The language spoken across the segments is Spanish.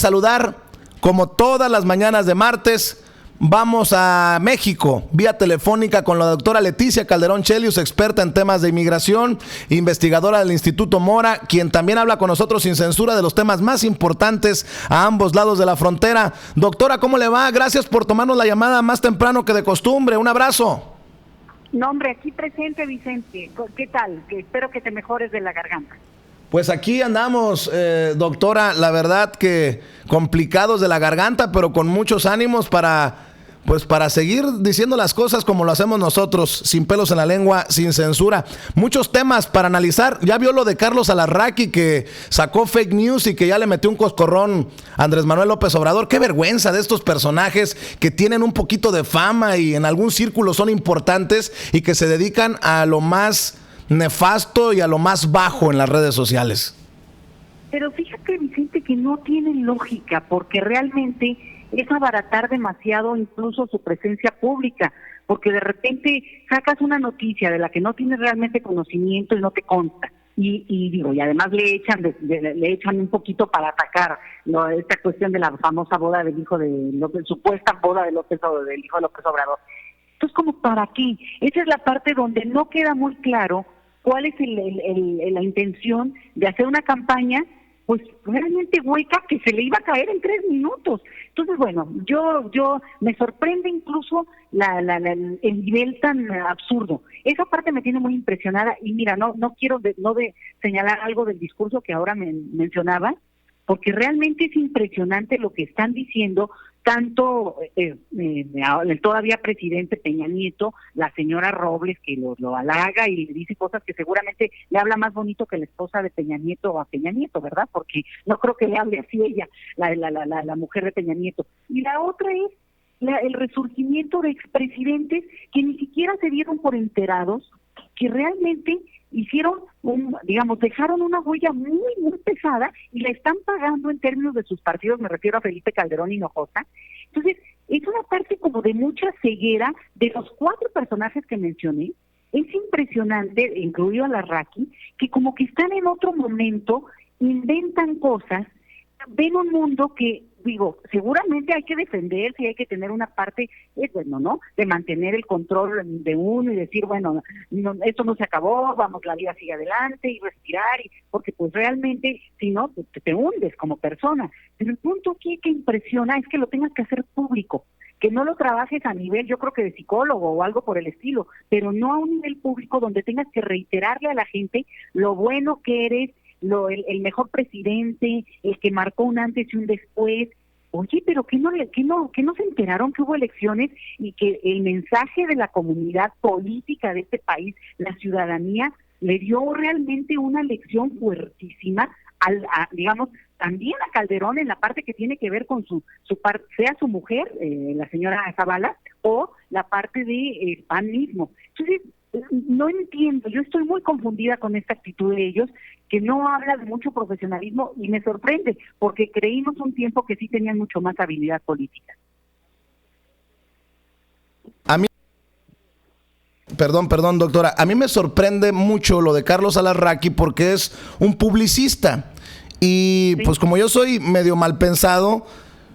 saludar, como todas las mañanas de martes. Vamos a México, vía telefónica con la doctora Leticia Calderón Chelius, experta en temas de inmigración, investigadora del Instituto Mora, quien también habla con nosotros sin censura de los temas más importantes a ambos lados de la frontera. Doctora, ¿cómo le va? Gracias por tomarnos la llamada más temprano que de costumbre. Un abrazo. No, hombre, aquí presente, Vicente. ¿Qué tal? Espero que te mejores de la garganta. Pues aquí andamos, doctora, la verdad que complicados de la garganta, pero con muchos ánimos para seguir diciendo las cosas como lo hacemos nosotros, sin pelos en la lengua, sin censura. Muchos temas para analizar. Ya vio lo de Carlos Alarraqui, que sacó fake news y que ya le metió un coscorrón a Andrés Manuel López Obrador. Qué vergüenza de estos personajes que tienen un poquito de fama y en algún círculo son importantes y que se dedican a lo más nefasto y a lo más bajo en las redes sociales. Pero fíjate, Vicente, que no tiene lógica, porque realmente es abaratar demasiado incluso su presencia pública, porque de repente sacas una noticia de la que no tienes realmente conocimiento y no te consta. Y además le echan un poquito para atacar esta cuestión de la famosa boda del hijo de López, supuesta boda del hijo de López Obrador. Entonces, ¿como para qué? Esa es la parte donde no queda muy claro cuál es la intención de hacer una campaña pues realmente hueca, que se le iba a caer en 3 minutos. Entonces, bueno, yo me sorprende incluso el nivel tan absurdo. Esa parte me tiene muy impresionada y mira, no quiero señalar algo del discurso que ahora me mencionaba, porque realmente es impresionante lo que están diciendo tanto el todavía presidente Peña Nieto, la señora Robles, que lo halaga y le dice cosas que seguramente le habla más bonito que la esposa de Peña Nieto o a Peña Nieto, ¿verdad? Porque no creo que le hable así ella, la mujer de Peña Nieto. Y la otra es el resurgimiento de expresidentes que ni siquiera se dieron por enterados, que realmente hicieron dejaron una huella muy, muy pesada y la están pagando en términos de sus partidos, me refiero a Felipe Calderón Hinojosa. Entonces, es una parte como de mucha ceguera de los 4 personajes que mencioné. Es impresionante, incluido a Alarraqui, que como que están en otro momento, inventan cosas, ven un mundo que, seguramente hay que defenderse y hay que tener una parte, ¿no? De mantener el control de uno y decir, esto no se acabó, la vida sigue adelante y respirar, porque pues realmente, si no, te hundes como persona. Pero el punto aquí que impresiona es que lo tengas que hacer público, que no lo trabajes a nivel, yo creo que de psicólogo o algo por el estilo, pero no a un nivel público donde tengas que reiterarle a la gente lo bueno que eres, el mejor presidente, el que marcó un antes y un después. Oye, pero que no se enteraron que hubo elecciones y que el mensaje de la comunidad política de este país, la ciudadanía, le dio realmente una lección fuertísima también a Calderón en la parte que tiene que ver con su parte, sea su mujer, la señora Zavala, o la parte de PAN mismo. Entonces, no entiendo, yo estoy muy confundida con esta actitud de ellos, que no habla de mucho profesionalismo y me sorprende, porque creímos un tiempo que sí tenían mucho más habilidad política. A mí, perdón, doctora, a mí me sorprende mucho lo de Carlos Alarraqui porque es un publicista y pues como yo soy medio mal pensado,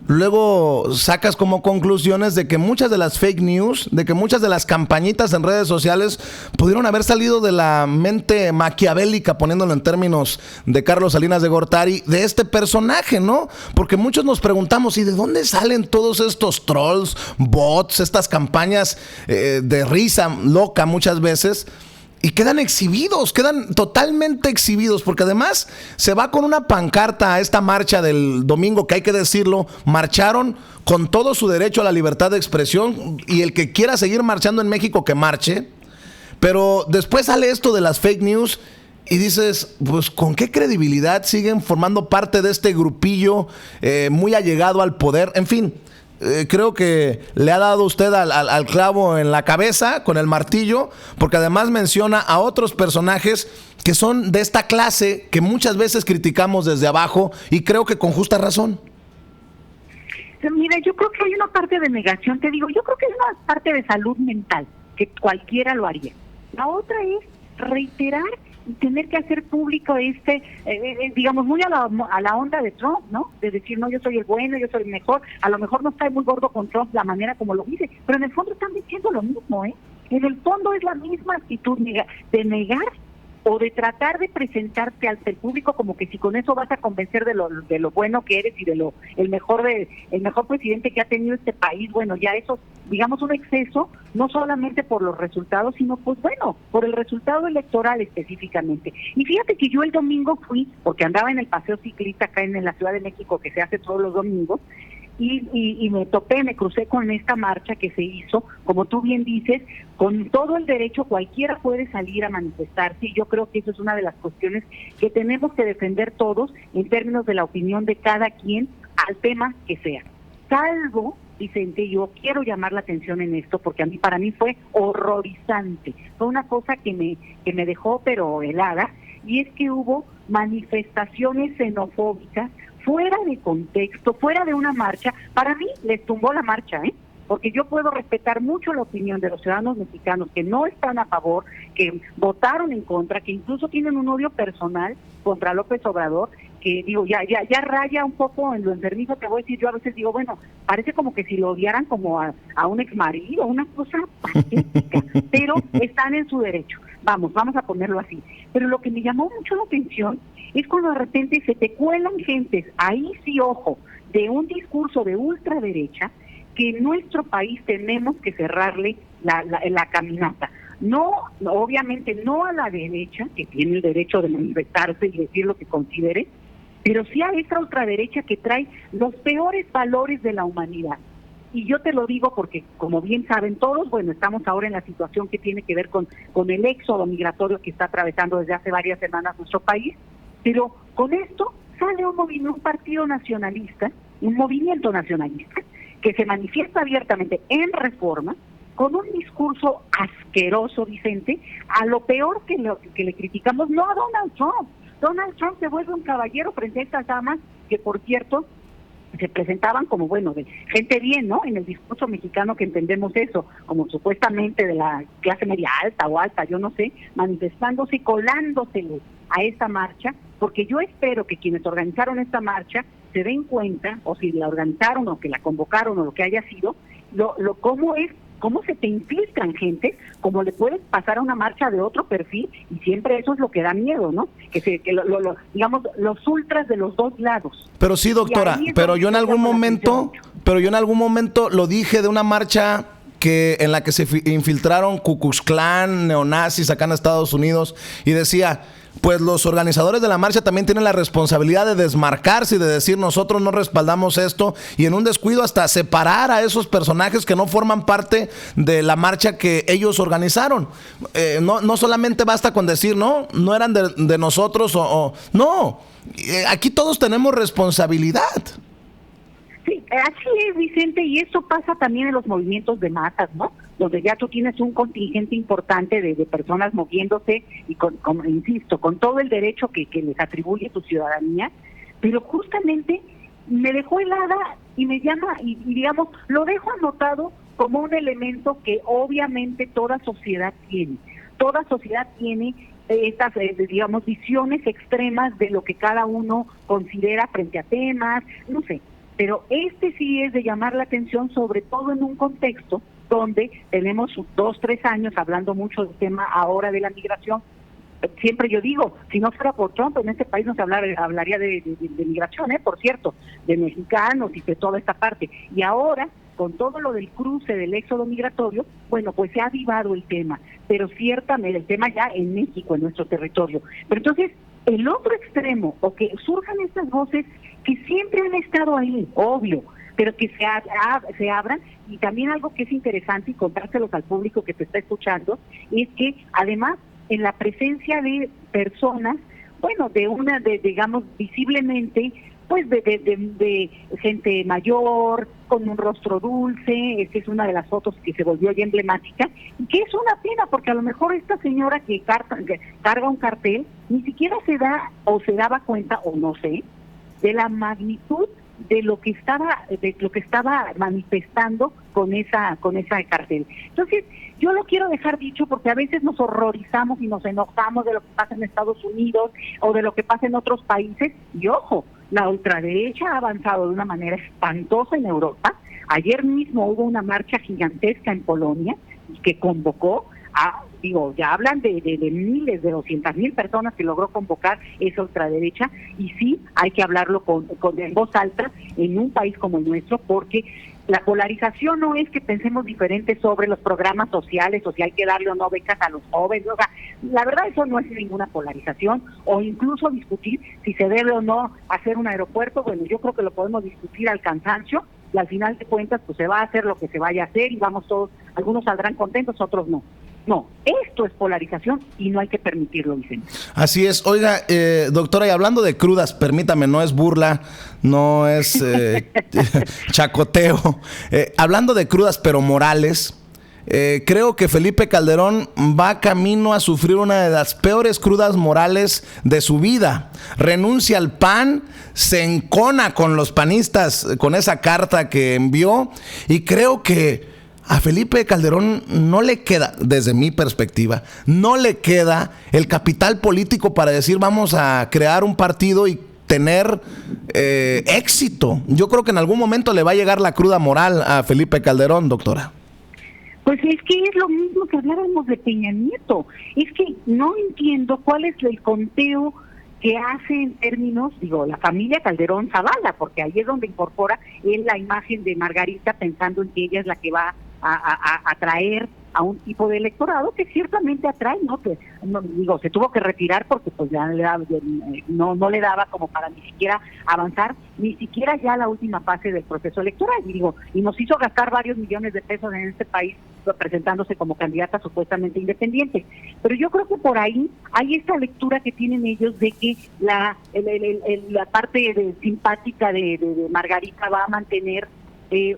luego sacas como conclusiones de que muchas de las fake news, de que muchas de las campañitas en redes sociales pudieron haber salido de la mente maquiavélica, poniéndolo en términos de Carlos Salinas de Gortari, de este personaje, ¿no? Porque muchos nos preguntamos, ¿y de dónde salen todos estos trolls, bots, estas campañas de risa loca muchas veces? Y quedan totalmente exhibidos, porque además se va con una pancarta a esta marcha del domingo, que hay que decirlo, marcharon con todo su derecho a la libertad de expresión, y el que quiera seguir marchando en México, que marche. Pero después sale esto de las fake news y dices, pues, ¿con qué credibilidad siguen formando parte de este grupillo muy allegado al poder? En fin, creo que le ha dado usted al clavo en la cabeza con el martillo, porque además menciona a otros personajes que son de esta clase que muchas veces criticamos desde abajo y creo que con justa razón. Mira, yo creo que hay una parte de negación, te digo, yo creo que es una parte de salud mental, que cualquiera lo haría. La otra es reiterar tener que hacer público digamos, muy a la onda de Trump, ¿no? De decir, no, yo soy el bueno, yo soy el mejor. A lo mejor no está muy gordo con Trump la manera como lo dice, pero en el fondo están diciendo lo mismo, ¿eh? En el fondo es la misma actitud de negar o de tratar de presentarte ante el público como que si con eso vas a convencer de lo bueno que eres y de el mejor presidente que ha tenido este país. Bueno, ya eso, digamos, un exceso, no solamente por los resultados, sino pues bueno, por el resultado electoral específicamente. Y fíjate que yo el domingo fui, porque andaba en el paseo ciclista acá en la Ciudad de México, que se hace todos los domingos, y me crucé con esta marcha que se hizo, como tú bien dices, con todo el derecho, cualquiera puede salir a manifestarse, y yo creo que eso es una de las cuestiones que tenemos que defender todos en términos de la opinión de cada quien al tema que sea. Salvo, Vicente, yo quiero llamar la atención en esto, porque para mí fue horrorizante, fue una cosa que me dejó pero helada, y es que hubo manifestaciones xenofóbicas fuera de contexto, fuera de una marcha. Para mí les tumbó la marcha, porque yo puedo respetar mucho la opinión de los ciudadanos mexicanos que no están a favor, que votaron en contra, que incluso tienen un odio personal contra López Obrador, que digo, ya raya un poco en lo enfermizo que voy a decir. Yo a veces digo, bueno, parece como que si lo odiaran como a un exmarido, una cosa patética, pero están en su derecho. Vamos a ponerlo así. Pero lo que me llamó mucho la atención es cuando de repente se te cuelan gentes, ahí sí, ojo, de un discurso de ultraderecha, que en nuestro país tenemos que cerrarle la caminata. No, obviamente no a la derecha, que tiene el derecho de manifestarse y decir lo que considere, pero sí a esta ultraderecha que trae los peores valores de la humanidad. Y yo te lo digo porque, como bien saben todos, bueno, estamos ahora en la situación que tiene que ver con el éxodo migratorio que está atravesando desde hace varias semanas nuestro país, pero con esto sale un partido nacionalista, un movimiento nacionalista, que se manifiesta abiertamente en Reforma, con un discurso asqueroso, Vicente, a lo peor que le criticamos, no a Donald Trump. Donald Trump se vuelve un caballero frente a estas damas, que por cierto, se presentaban como, bueno, de gente bien, ¿no? En el discurso mexicano que entendemos eso, como supuestamente de la clase media alta o alta, yo no sé, manifestándose y colándose a esta marcha, porque yo espero que quienes organizaron esta marcha se den cuenta, o si la organizaron o que la convocaron o lo que haya sido, cómo se te infiltran gente, como le puede pasar a una marcha de otro perfil, y siempre eso es lo que da miedo, ¿no? Digamos, los ultras de los dos lados. Pero sí, doctora, pero yo en algún momento lo dije de una marcha en la que se infiltraron Ku Klux Klan, neonazis acá en Estados Unidos, y decía, pues los organizadores de la marcha también tienen la responsabilidad de desmarcarse y de decir, nosotros no respaldamos esto, y en un descuido hasta separar a esos personajes que no forman parte de la marcha que ellos organizaron. No solamente basta con decir, no eran de nosotros no, aquí todos tenemos responsabilidad. Sí, así es, Vicente, y eso pasa también en los movimientos de masas, ¿no? Donde ya tú tienes un contingente importante de personas moviéndose y insisto, con todo el derecho que les atribuye tu ciudadanía, pero justamente me dejó helada y me llama, y digamos, lo dejo anotado como un elemento que obviamente toda sociedad tiene. Toda sociedad tiene estas, digamos, visiones extremas de lo que cada uno considera frente a temas, no sé. Pero sí es de llamar la atención, sobre todo en un contexto donde tenemos 2-3 años hablando mucho del tema ahora de la migración. Siempre yo digo, si no fuera por Trump, en este país no se hablaría de migración, por cierto, de mexicanos y de toda esta parte. Y ahora, con todo lo del cruce, del éxodo migratorio, bueno, pues se ha avivado el tema, pero ciertamente el tema ya en México, en nuestro territorio. Pero entonces, el otro extremo, o que surjan estas voces que siempre han estado ahí, obvio, pero que se abran, y también algo que es interesante y contárselos al público que te está escuchando, es que además en la presencia de personas, bueno, digamos, visiblemente, pues de gente mayor, con un rostro dulce. Esta es una de las fotos que se volvió ya emblemática, y que es una pena, porque a lo mejor esta señora que carga un cartel, ni siquiera se daba cuenta, o no sé, de la magnitud de lo que estaba manifestando con esa cartel. Entonces, yo lo quiero dejar dicho porque a veces nos horrorizamos y nos enojamos de lo que pasa en Estados Unidos o de lo que pasa en otros países. Y ojo, la ultraderecha ha avanzado de una manera espantosa en Europa. Ayer mismo hubo una marcha gigantesca en Polonia que convocó a, ya hablan de miles, de 200,000 personas que logró convocar esa ultraderecha, y sí hay que hablarlo en voz alta en un país como el nuestro, porque la polarización no es que pensemos diferente sobre los programas sociales o si hay que darle o no becas a los jóvenes. O sea, la verdad eso no es ninguna polarización, o incluso discutir si se debe o no hacer un aeropuerto. Bueno, yo creo que lo podemos discutir al cansancio, y al final de cuentas pues se va a hacer lo que se vaya a hacer y vamos todos, algunos saldrán contentos, otros no. No, esto es polarización y no hay que permitirlo, Vicente. Así es. Oiga, doctora, y hablando de crudas, permítame, no es burla, no es chacoteo. Hablando de crudas, pero morales, creo que Felipe Calderón va camino a sufrir una de las peores crudas morales de su vida. Renuncia al PAN, se encona con los panistas con esa carta que envió, y creo que a Felipe Calderón no le queda, desde mi perspectiva, no le queda el capital político para decir vamos a crear un partido y tener éxito. Yo creo que en algún momento le va a llegar la cruda moral a Felipe Calderón, doctora. Pues es que es lo mismo que hablábamos de Peña Nieto. Es que no entiendo cuál es el conteo que hace en términos, la familia Calderón Zavala, porque ahí es donde incorpora él la imagen de Margarita, pensando en que ella es la que va a atraer a un tipo de electorado que ciertamente atrae, se tuvo que retirar porque pues ya no le daba como para ni siquiera avanzar, ni siquiera ya la última fase del proceso electoral, y nos hizo gastar varios millones de pesos en este país presentándose como candidata supuestamente independiente. Pero yo creo que por ahí hay esta lectura que tienen ellos de que la parte simpática de Margarita va a mantener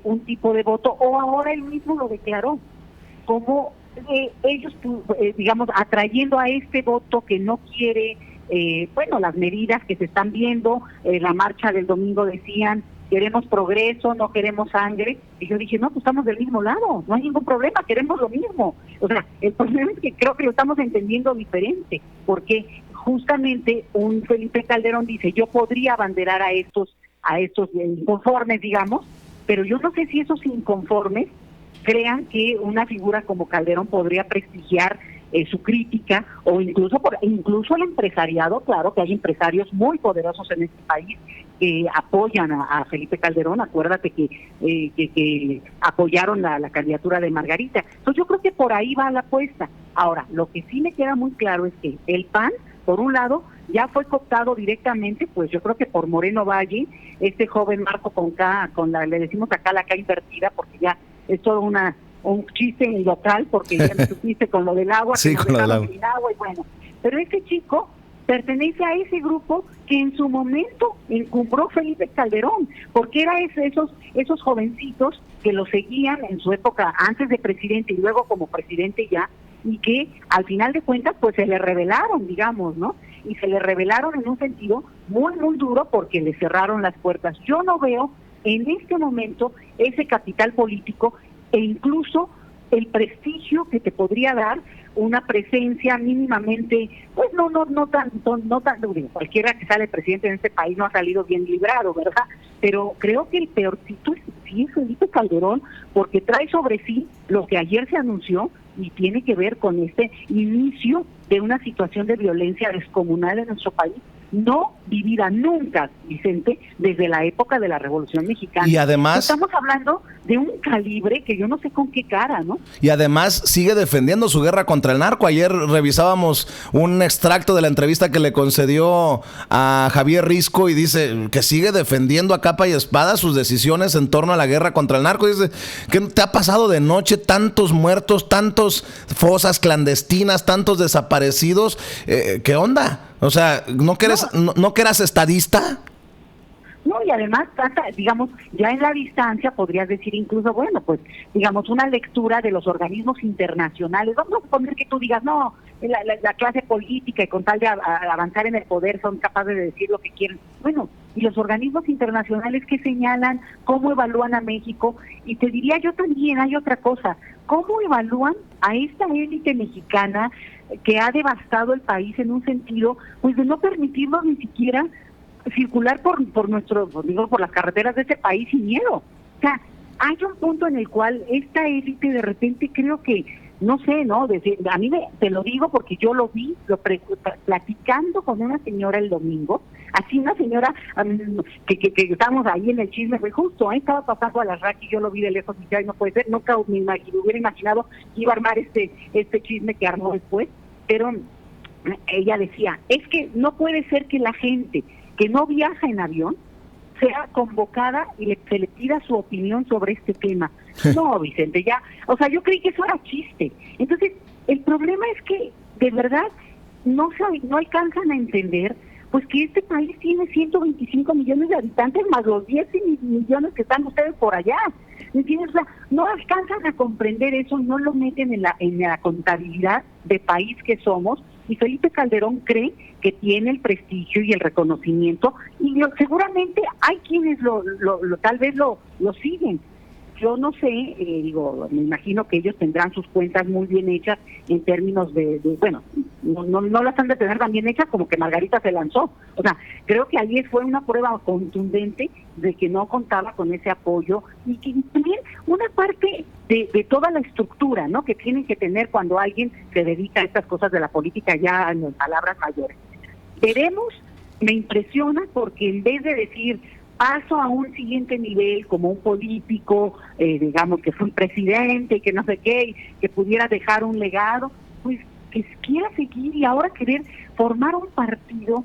un tipo de voto, o ahora él mismo lo declaró, como ellos, atrayendo a este voto que no quiere, las medidas que se están viendo, la marcha del domingo decían, queremos progreso, no queremos sangre, y yo dije, no, pues estamos del mismo lado, no hay ningún problema, queremos lo mismo. O sea, el problema es que creo que lo estamos entendiendo diferente, porque justamente un Felipe Calderón dice, yo podría abanderar a estos inconformes, pero yo no sé si esos inconformes crean que una figura como Calderón podría prestigiar su crítica, o incluso el empresariado. Claro que hay empresarios muy poderosos en este país que apoyan a Felipe Calderón. Acuérdate que apoyaron la candidatura de Margarita. Entonces yo creo que por ahí va la apuesta. Ahora, lo que sí me queda muy claro es que el PAN, por un lado, ya fue cooptado directamente, pues yo creo que por Moreno Valle, este joven Marco con K, le decimos acá la K invertida, porque ya es todo un chiste en el local, porque ya me supiste con lo del agua, sí, con lo del agua. Sin agua, y bueno, pero este chico pertenece a ese grupo que en su momento encumbró Felipe Calderón, porque era esos jovencitos que lo seguían en su época antes de presidente y luego como presidente ya, y que al final de cuentas pues se le rebelaron, ¿no? Y se le rebelaron en un sentido muy, muy duro porque le cerraron las puertas. Yo no veo en este momento ese capital político e incluso el prestigio que te podría dar una presencia mínimamente, pues no tanto, cualquiera que sale presidente en este país no ha salido bien librado, ¿verdad? Pero creo que el peorcito sí es Felipe Calderón, porque trae sobre sí lo que ayer se anunció y tiene que ver con este inicio de una situación de violencia descomunal en nuestro país, no vivida nunca, Vicente, desde la época de la Revolución Mexicana. Y además estamos hablando de un calibre que yo no sé con qué cara, ¿no? Y además sigue defendiendo su guerra contra el narco. Ayer revisábamos un extracto de la entrevista que le concedió a Javier Risco y dice que sigue defendiendo a capa y espada sus decisiones en torno a la guerra contra el narco. Dice, ¿qué te ha pasado de noche? Tantos muertos, tantos fosas clandestinas, tantos desaparecidos. ¿Qué onda? O sea, ¿no que eras estadista? No, No, y además, digamos, ya en la distancia podrías decir incluso, bueno, pues, digamos, una lectura de los organismos internacionales. Vamos a suponer que tú digas, no, la clase política y con tal de avanzar en el poder son capaces de decir lo que quieren. Bueno, y los organismos internacionales que señalan cómo evalúan a México, y te diría yo también, hay otra cosa, cómo evalúan a esta élite mexicana que ha devastado el país en un sentido, pues de no permitirnos ni siquiera circular por las carreteras de este país sin miedo. O sea, hay un punto en el cual esta élite de repente creo que, no sé, ¿no? A mí te lo digo porque yo lo vi, platicando con una señora el domingo, así una señora que estábamos ahí en el chisme, fue justo, ahí estaba pasando a la RAC y yo lo vi de lejos y dije, ay, no puede ser, nunca me hubiera imaginado que iba a armar este chisme que armó después, pero ella decía, es que no puede ser que la gente que no viaja en avión sea convocada y se le pida su opinión sobre este tema. No, Vicente, ya, o sea, yo creí que eso era chiste. Entonces, el problema es que, de verdad, no alcanzan a entender, pues que este país tiene 125 millones de habitantes, más los 10 millones que están ustedes por allá. ¿Entiendes? O sea, no alcanzan a comprender eso, no lo meten en la contabilidad de país que somos, y Felipe Calderón cree que tiene el prestigio y el reconocimiento, y seguramente hay quienes tal vez lo siguen. Yo no sé, me imagino que ellos tendrán sus cuentas muy bien hechas en términos bueno, no las han de tener tan bien hechas como que Margarita se lanzó. O sea, creo que ahí fue una prueba contundente de que no contaba con ese apoyo, y que también una parte de toda la estructura, ¿no?, que tienen que tener cuando alguien se dedica a estas cosas de la política, ya en palabras mayores. Me impresiona porque en vez de decir paso a un siguiente nivel como un político, digamos que fue un presidente y que no sé qué, y que pudiera dejar un legado, pues que quiera seguir y ahora querer formar un partido.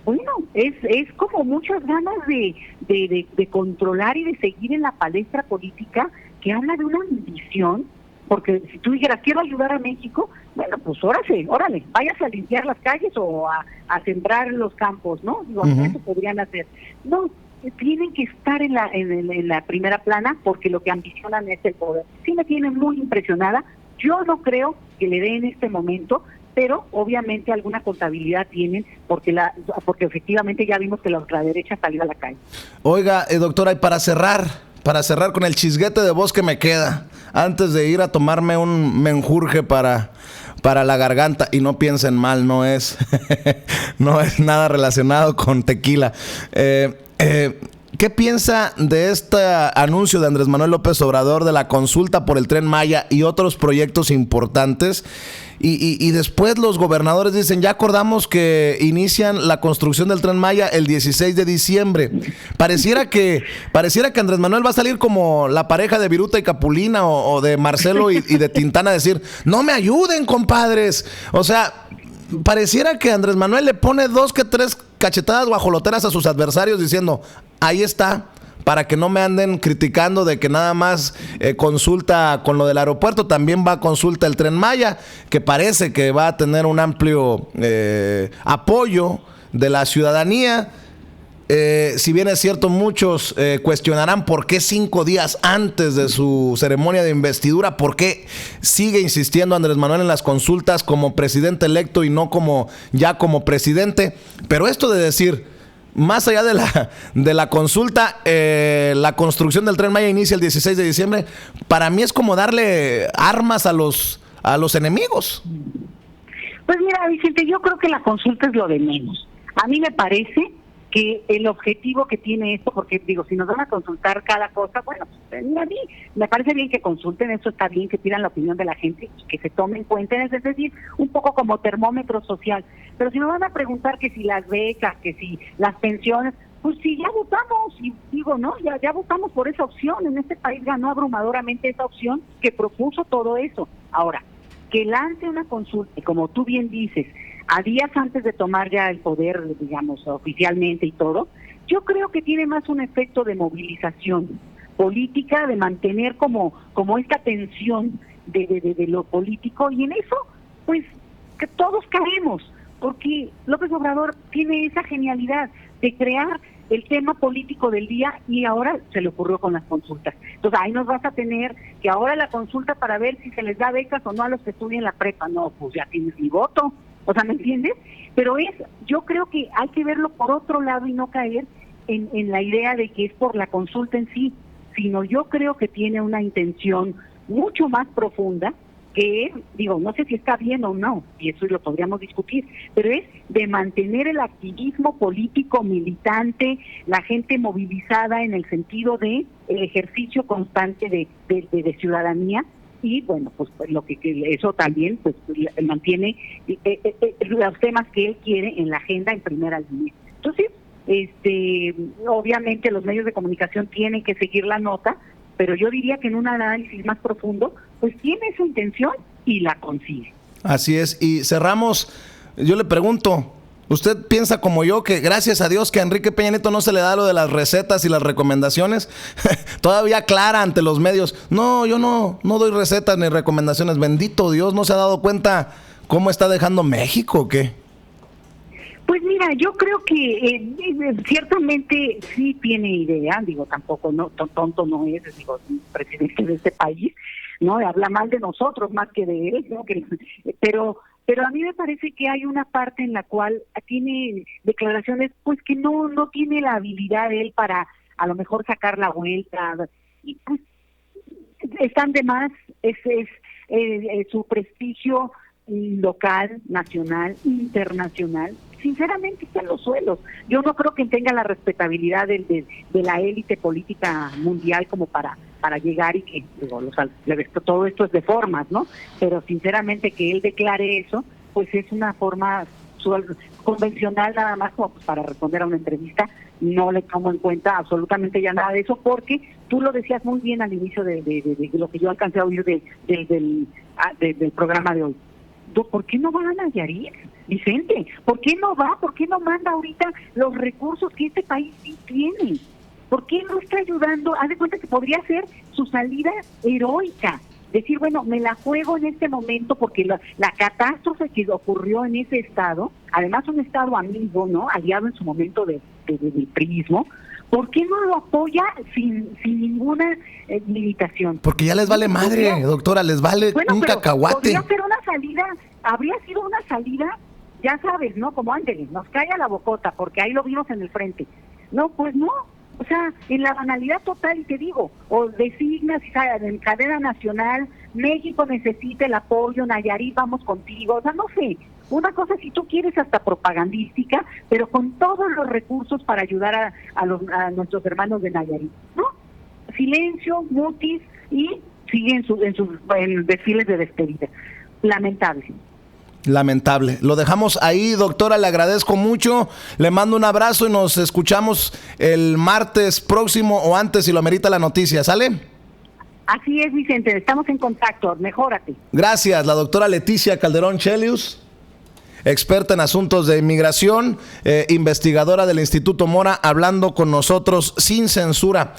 Bueno, es como muchas ganas de controlar y de seguir en la palestra política, que habla de una ambición, porque si tú dijeras, quiero ayudar a México, bueno, pues órale, váyase a limpiar las calles o a sembrar los campos, ¿no? Digo, eso podrían hacer. No, tienen que estar en la primera plana porque lo que ambicionan es el poder. Sí me tiene muy impresionada. Yo no creo que le dé en este momento, pero obviamente alguna contabilidad tienen porque efectivamente ya vimos que la ultraderecha salió a la calle. Oiga, doctora, y para cerrar con el chisguete de voz que me queda, antes de ir a tomarme un menjurje para la garganta, y no piensen mal, no es nada relacionado con tequila. ¿Qué piensa de este anuncio de Andrés Manuel López Obrador de la consulta por el Tren Maya y otros proyectos importantes? Y después los gobernadores dicen, ya acordamos que inician la construcción del Tren Maya el 16 de diciembre. Pareciera que Andrés Manuel va a salir como la pareja de Viruta y Capulina o de Marcelo y de Tintán a decir, no me ayuden, compadres. O sea, pareciera que Andrés Manuel le pone 2 que 3 cachetadas guajoloteras a sus adversarios diciendo, ahí está, para que no me anden criticando de que nada más consulta con lo del aeropuerto, también va a consulta el Tren Maya, que parece que va a tener un amplio apoyo de la ciudadanía. Si bien es cierto, muchos cuestionarán por qué 5 días antes de su ceremonia de investidura, por qué sigue insistiendo Andrés Manuel en las consultas como presidente electo y no como presidente. Pero esto de decir, más allá de la consulta, la construcción del Tren Maya inicia el 16 de diciembre, para mí es como darle armas a los enemigos. Pues mira, Vicente, yo creo que la consulta es lo de menos. A mí me parece que el objetivo que tiene esto, porque digo, si nos van a consultar cada cosa, bueno, pues, a mí me parece bien que consulten, eso está bien, que pidan la opinión de la gente y que se tome en cuenta, es decir, un poco como termómetro social. Pero si nos van a preguntar que si las becas, que si las pensiones, pues sí, ya votamos, y digo, no, ya votamos por esa opción, en este país ganó abrumadoramente esa opción que propuso todo eso. Ahora, que lance una consulta, y como tú bien dices, a días antes de tomar ya el poder, digamos, oficialmente y todo, yo creo que tiene más un efecto de movilización política, de mantener como esta tensión de lo político, y en eso, pues, que todos caemos, porque López Obrador tiene esa genialidad de crear el tema político del día y ahora se le ocurrió con las consultas. Entonces ahí nos vas a tener que ahora la consulta para ver si se les da becas o no a los que estudian la prepa. No, pues ya tienes mi voto. O sea, ¿me entiendes? Pero yo creo que hay que verlo por otro lado y no caer en la idea de que es por la consulta en sí, sino yo creo que tiene una intención mucho más profunda, que es, digo, no sé si está bien o no, y eso lo podríamos discutir, pero es de mantener el activismo político militante, la gente movilizada en el sentido de el ejercicio constante de ciudadanía, y bueno, pues lo que eso también pues mantiene los temas que él quiere en la agenda en primera línea. Entonces, obviamente los medios de comunicación tienen que seguir la nota, pero yo diría que en un análisis más profundo, pues tiene esa intención y la consigue. Así es. Y cerramos, yo le pregunto, ¿usted piensa como yo que gracias a Dios que a Enrique Peña Nieto no se le da lo de las recetas y las recomendaciones? Todavía aclara ante los medios, no, yo no doy recetas ni recomendaciones. Bendito Dios, ¿no se ha dado cuenta cómo está dejando México o qué? Pues mira, yo creo que ciertamente sí tiene idea, digo, tampoco tonto no es, digo, presidente de este país, ¿no? Habla mal de nosotros más que de él, ¿no? Pero a mí me parece que hay una parte en la cual tiene declaraciones pues que no tiene la habilidad él para a lo mejor sacar la vuelta, y pues están de más, es su prestigio local, nacional, internacional, sinceramente está en los suelos. Yo no creo que tenga la respetabilidad de la élite política mundial como para llegar y que digo, todo esto es de formas, ¿no? Pero sinceramente que él declare eso, pues es una forma convencional nada más como pues para responder a una entrevista. No le tomo en cuenta absolutamente ya nada de eso, porque tú lo decías muy bien al inicio de lo que yo alcancé a oír del programa de hoy. ¿Por qué no va a Nayarit, Vicente? ¿Por qué no va? ¿Por qué no manda ahorita los recursos que este país sí tiene? ¿Por qué no está ayudando? Haz de cuenta que podría ser su salida heroica. Decir, bueno, me la juego en este momento porque la catástrofe que ocurrió en ese estado, además un estado amigo, ¿no? Aliado en su momento del priismo, ¿por qué no lo apoya sin ninguna limitación? Porque ya les vale madre, doctora, les vale un cacahuate. Podría ser una salida, habría sido una salida, ya sabes, ¿no? Como Ángeles, nos calla la bocota, porque ahí lo vimos en el frente. No, pues no, o sea, en la banalidad total, y te digo, o designas en cadena nacional, México necesita el apoyo, Nayarit, vamos contigo, o sea, no sé. Una cosa, si tú quieres, hasta propagandística, pero con todos los recursos para ayudar a nuestros hermanos de Nayarit, ¿no? Silencio, mutis, y sigue en desfiles de despedida. Lamentable. Lo dejamos ahí, doctora, le agradezco mucho, le mando un abrazo y nos escuchamos el martes próximo o antes si lo amerita la noticia, ¿sale? Así es, Vicente, estamos en contacto, mejórate. Gracias, la doctora Leticia Calderón Chelius, experta en asuntos de inmigración, investigadora del Instituto Mora, hablando con nosotros sin censura.